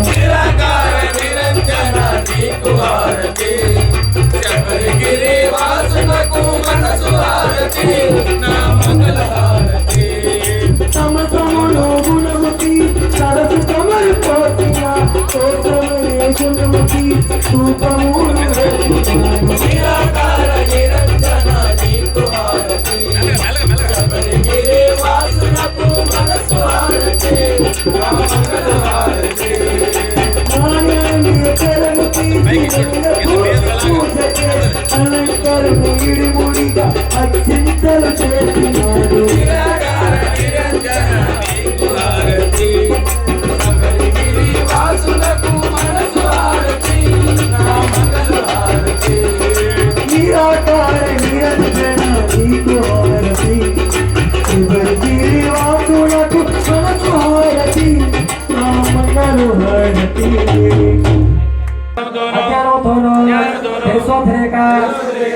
నిరాకార నిరంజన నీకు హారతి శబరిగిరి వాసునకు మనసు హారతి నా మంగళ హారతి సమసములో గుణముఖి సరసు కమలు పోసిన కోసమే గుణముఖి రూపము నిరాకార నిరంజన నీకు హారతి శబరిగిరి వాసునకు మనసు హారతి నా మంగళ హారతి అలంకరణ ఇడిముడిగా అత్యంతలు చేస్తున్నాడు నిరాకార నిరంజన నీకు హారతి శబరిగిరి వాసునకు మనసు హారతి నా మంగళ హారతి నిరాకార నిరంజన నీకు హారతి శివగిరి వాసులకు మనసు హారతి నా మంగళ హారతి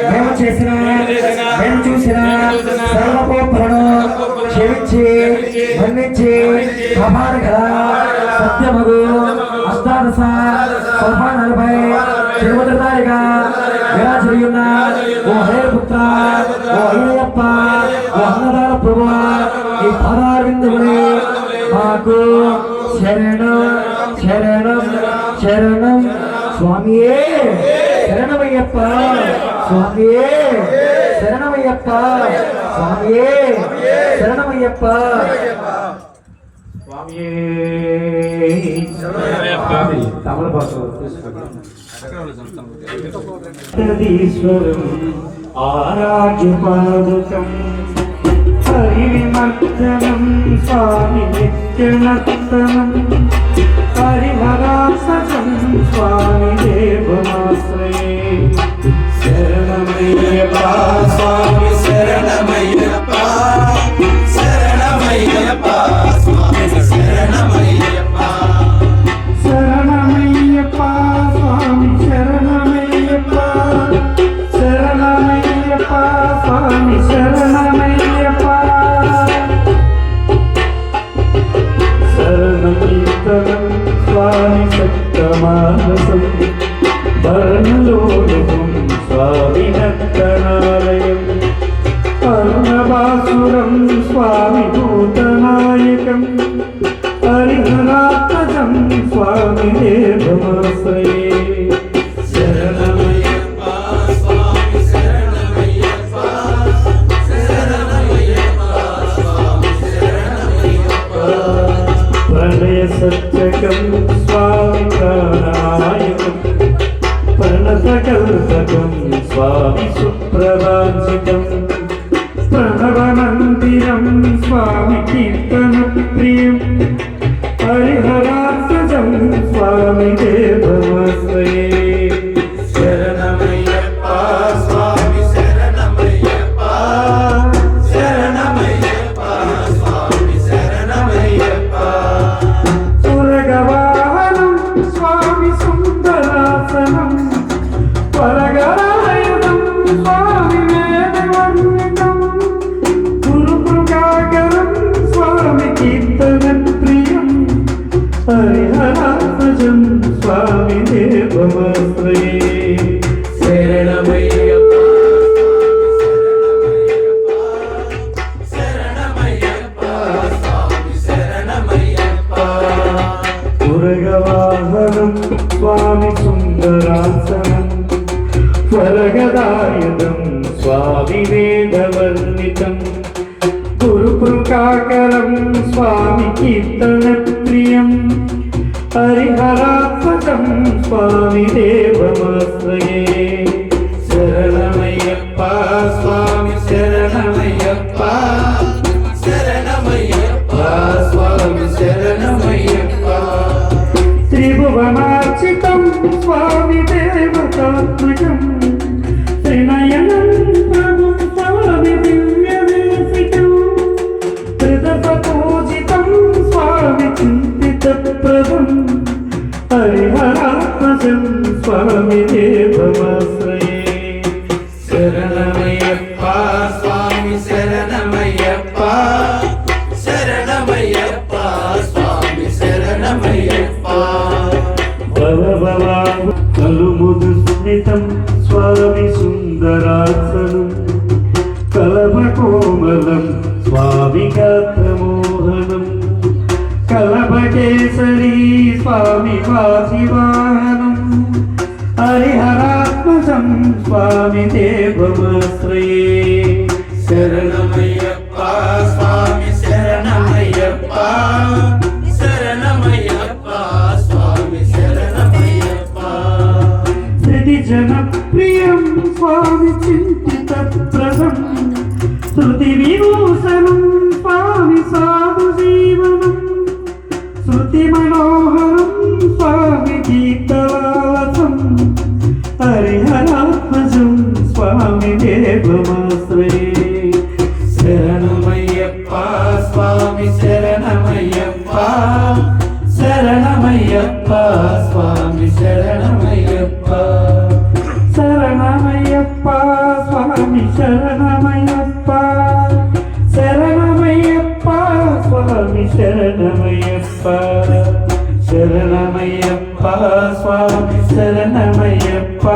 మేము చేసిన మేము చూసిన సర్వపోపలను క్షమించి మన్నించి కాపాడగల సత్యమగు అష్టాదశ 40 తిరుమలదారిగా విరాజున్న ఓ హేపుత్ర ఓ అయ్యప్ప ఓ అన్నదాన ప్రభు ఈ పాదారవిందుని మాకు శరణం శరణం శరణం స్వామియే శరణమయ్యప్ప స్వామియే శరణమయ్యప్ప స్వామియే శరణమయ్యప్ప స్వామియే తమిళ భాషలో ఈశ్వరం ఆరాధ్య పాదుకం హరివిమర్దనం స్వామి నిత్యనర్తనం హరిహరాసజం స్వామి దేవమాశ్రయే శరణమయ్యప్ప స్వామి శరణమయ్యప్ప శరణమయ్యప్ప స్వామి శరణమయ్యప్ప శరణమయ్యప్ప స్వామి శరణమయ్యప్ప శరణమయ్యప్ప స్వామి శరణమయ్యప్ప శరణమీతనం స్వామి శక్తమానసం వర్ణలోలుకం స్వామి నత్తనాలయం అరుణభాసురం స్వామి భూతనాయకం హరిహరాత్మజం స్వామి దేవమాశ్రయే శరణమయ్యప్ప స్వామి శరణమయ్యప్ప శరణమయ్యప్ప స్వామి శరణమయ్యప్ప ప్రణయ సత్యకం స్వామి ప్రాణాయకం ప్రణతకల్పకం స్వామి సుప్రభాజితం ప్రణవమందిరం స్వామి కీర్తన ప్రియం హరిహరాత్మజం స్వామి దేవమాశ్రయే శరణమయ్యప్ప స్వామి శరణమయ్యప్ప శరణమయ్యప్ప స్వామి శరణమయ్యప్ప సురగవాహనం స్వామి సుందరాసనం పరగరాయుధం స్వామి వేదవర్ణితం గురుమృగాకరం స్వామి కీర్తన ప్రియం హరిహరాత్మజం స్వామి దేవమాశ్రయే శరణమయ్యప్ప శరణమయ్యప్ప స్వామి శరణమయ్యప్ప పురగవాహనం స్వామి సుందరాసనం వరగదాయుధం స్వామి వేదవర్ణితం గురుపృకాకరం స్వామి కీర్తన ప్రియం హరిహరాత్మజం స్వామి దేవమాశ్రయే శరణమయ్యప్ప స్వామి శరణమయ్యప్ప శరణమయ్యప్ప స్వామి శరణమయ్యప్ప త్రిభువనార్చితం స్వామి దేవతాత్మకం త్రినయనం ప్రభు స్వామి దివ్యదేశికం త్రిదశ పూజితం స్వామి చింతితప్రదం హరిహరాత్మజం స్వామి దేవమాశ్రయే శరణమయ్యప్ప స్వామి శరణమయ్యప్ప శరణమయ్యప్ప స్వామి కేసరి స్వామి వాసివాహనం హరిహరాత్మజం స్వామి దేవమాశ్రయే శరణమయ్యప్ప స్వామి శరణమయ్యప్ప శరణమయ్యప్ప స్వామి శరణమయ్యప్ప శ్రుతి జనప్రియం స్వామి చింతిత ప్రదం శృతి విభూషణం స్వామి సాధు జీవనం శృతి మనోహరం స్వామి గీతలాలసం హరిహరాత్మజం స్వామి దేవమాశ్రయే శరణమయ్యప్ప స్వామి శరణమయ్యప్ప శరణమయ్యప్ప స్వామి శరణమయ్యప్ప శరణమయ్యప్ప స్వామి శరణమయ్యప్ప శరణమయ్యప్ప స్వామి శరణమయ్యప్ప శరణమయ్యప్ప స్వామి శరణమయ్యప్ప